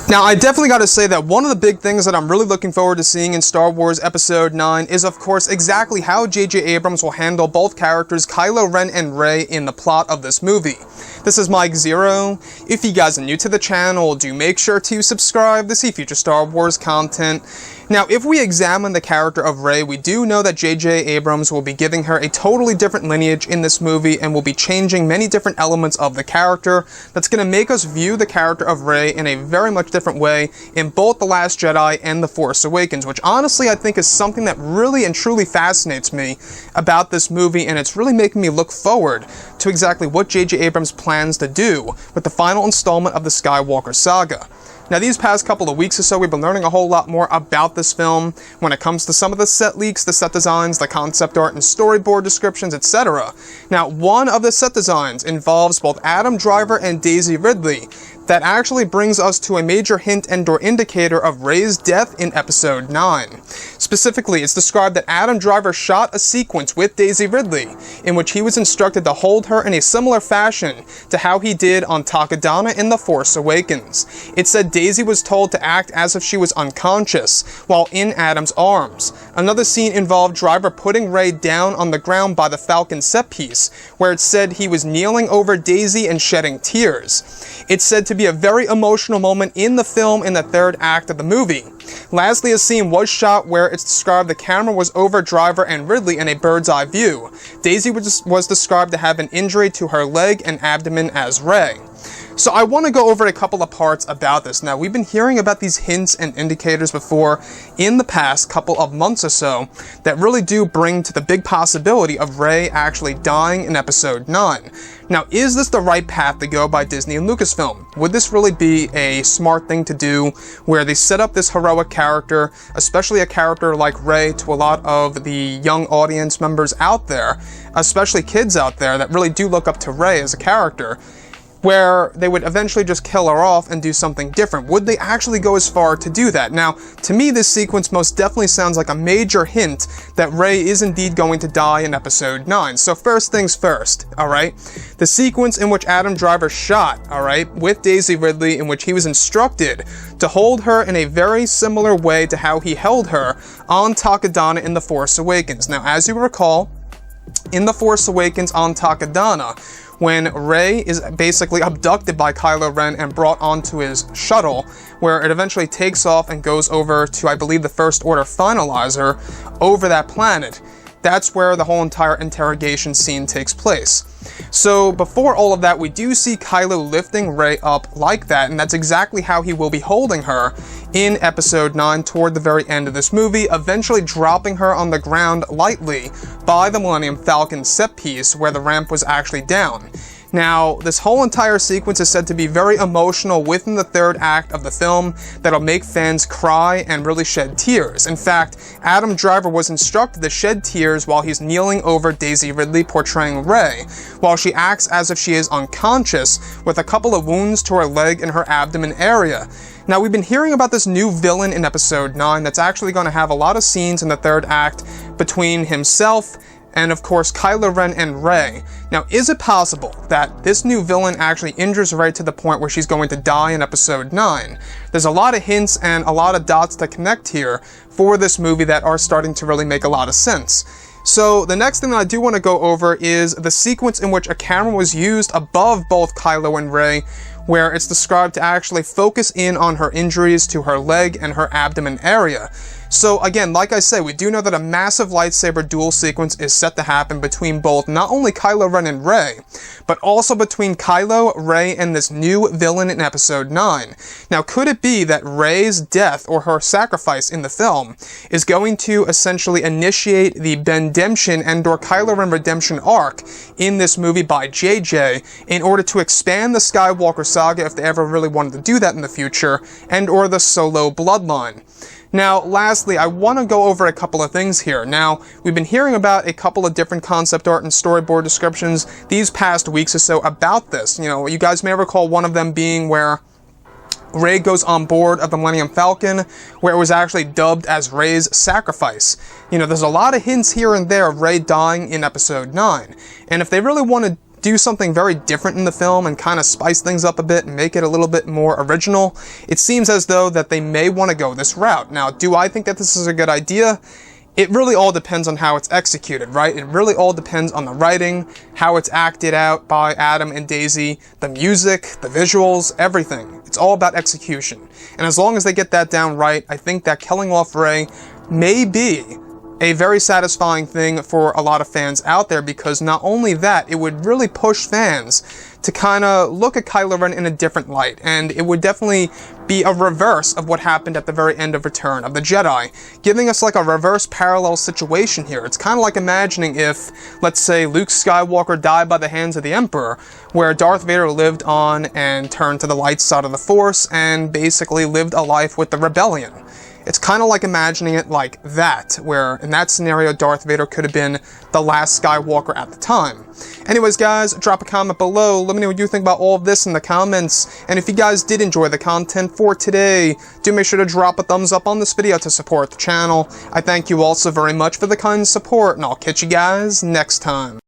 Now, I definitely got to say that one of the big things that I'm really looking forward to seeing in Star Wars Episode 9 is, of course, exactly how J.J. Abrams will handle both characters, Kylo Ren and Rey, in the plot of this movie. This is Mike Zero. If you guys are new to the channel, do make sure to subscribe to see future Star Wars content. Now, if we examine the character of Rey, we do know that J.J. Abrams will be giving her a totally different lineage in this movie and will be changing many different elements of the character that's going to make us view the character of Rey in a very much different way in both The Last Jedi and The Force Awakens, which honestly I think is something that really and truly fascinates me about this movie, and it's really making me look forward to exactly what J.J. Abrams plans to do with the final installment of the Skywalker saga. Now, these past couple of weeks or so, we've been learning a whole lot more about this film when it comes to some of the set leaks, the set designs, the concept art and storyboard descriptions, etc. Now, one of the set designs involves both Adam Driver and Daisy Ridley. That actually brings us to a major hint and/or indicator of Reys Death in Episode 9. Specifically, it's described that Adam Driver shot a sequence with Daisy Ridley, in which he was instructed to hold her in a similar fashion to how he did on Takodana in The Force Awakens. It said Daisy was told to act as if she was unconscious, while in Adam's arms. Another scene involved Driver putting Rey down on the ground by the Falcon set piece, where it said he was kneeling over Daisy and shedding tears. It's said to be a very emotional moment in the film in the third act of the movie. Lastly, a scene was shot where it's described the camera was over Driver and Ridley in a bird's eye view. Daisy was described to have an injury to her leg and abdomen as Rey. So I want to go over a couple of parts about this. Now, we've been hearing about these hints and indicators before in the past couple of months or so that really do bring to the big possibility of Rey actually dying in Episode 9. Now, is this the right path to go by Disney and Lucasfilm? Would this really be a smart thing to do, where they set up this heroic character, especially a character like Rey, to a lot of the young audience members out there, especially kids out there that really do look up to Rey as a character, where they would eventually just kill her off and do something different? Would they actually go as far to do that? Now, to me, this sequence most definitely sounds like a major hint that Rey is indeed going to die in Episode 9. So first things first, alright? The sequence in which Adam Driver shot, alright, with Daisy Ridley, in which he was instructed to hold her in a very similar way to how he held her on Takodana in The Force Awakens. Now, as you recall, in The Force Awakens on Takodana, when Rey is basically abducted by Kylo Ren and brought onto his shuttle, where it eventually takes off and goes over to, I believe, the First Order Finalizer over that planet. That's where the whole entire interrogation scene takes place. So before all of that, we do see Kylo lifting Rey up like that, and that's exactly how he will be holding her in Episode 9 toward the very end of this movie, eventually dropping her on the ground lightly by the Millennium Falcon set piece where the ramp was actually down. Now, this whole entire sequence is said to be very emotional within the third act of the film that'll make fans cry and really shed tears. In fact, Adam Driver was instructed to shed tears while he's kneeling over Daisy Ridley portraying Rey, while she acts as if she is unconscious with a couple of wounds to her leg and her abdomen area. Now, we've been hearing about this new villain in Episode 9 that's actually going to have a lot of scenes in the third act between himself and, of course, Kylo Ren and Rey. Now, is it possible that this new villain actually injures Rey to the point where she's going to die in Episode 9? There's a lot of hints and a lot of dots to connect here for this movie that are starting to really make a lot of sense. So, the next thing that I do want to go over is the sequence in which a camera was used above both Kylo and Rey, where it's described to actually focus in on her injuries to her leg and her abdomen area. So again, like I said, we do know that a massive lightsaber duel sequence is set to happen between both not only Kylo Ren and Rey, but also between Kylo, Rey, and this new villain in Episode 9. Now, could it be that Rey's death, or her sacrifice in the film, is going to essentially initiate the Bendemption and/or Kylo Ren redemption arc in this movie by JJ in order to expand the Skywalker saga if they ever really wanted to do that in the future, and/or the Solo bloodline? Now, lastly, I want to go over a couple of things here. Now, we've been hearing about a couple of different concept art and storyboard descriptions these past weeks or so about this. You know, you guys may recall one of them being where Rey goes on board of the Millennium Falcon, where it was actually dubbed as Rey's sacrifice. You know, there's a lot of hints here and there of Rey dying in Episode 9. And if they really want to do something very different in the film and kind of spice things up a bit and make it a little bit more original, it seems as though that they may want to go this route. Now, do I think that this is a good idea? It really all depends on how it's executed, right? It really all depends on the writing, how it's acted out by Adam and Daisy, the music, the visuals, everything. It's all about execution. And as long as they get that down right, I think that killing off Rey may be a very satisfying thing for a lot of fans out there, because not only that, it would really push fans to kind of look at Kylo Ren in a different light, and it would definitely be a reverse of what happened at the very end of Return of the Jedi, giving us like a reverse parallel situation here. It's kind of like imagining if, let's say, Luke Skywalker died by the hands of the Emperor, where Darth Vader lived on and turned to the light side of the Force and basically lived a life with the Rebellion. It's kind of like imagining it like that, where in that scenario, Darth Vader could have been the last Skywalker at the time. Anyways, guys, drop a comment below. Let me know what you think about all of this in the comments. And if you guys did enjoy the content for today, do make sure to drop a thumbs up on this video to support the channel. I thank you all so very much for the kind support, and I'll catch you guys next time.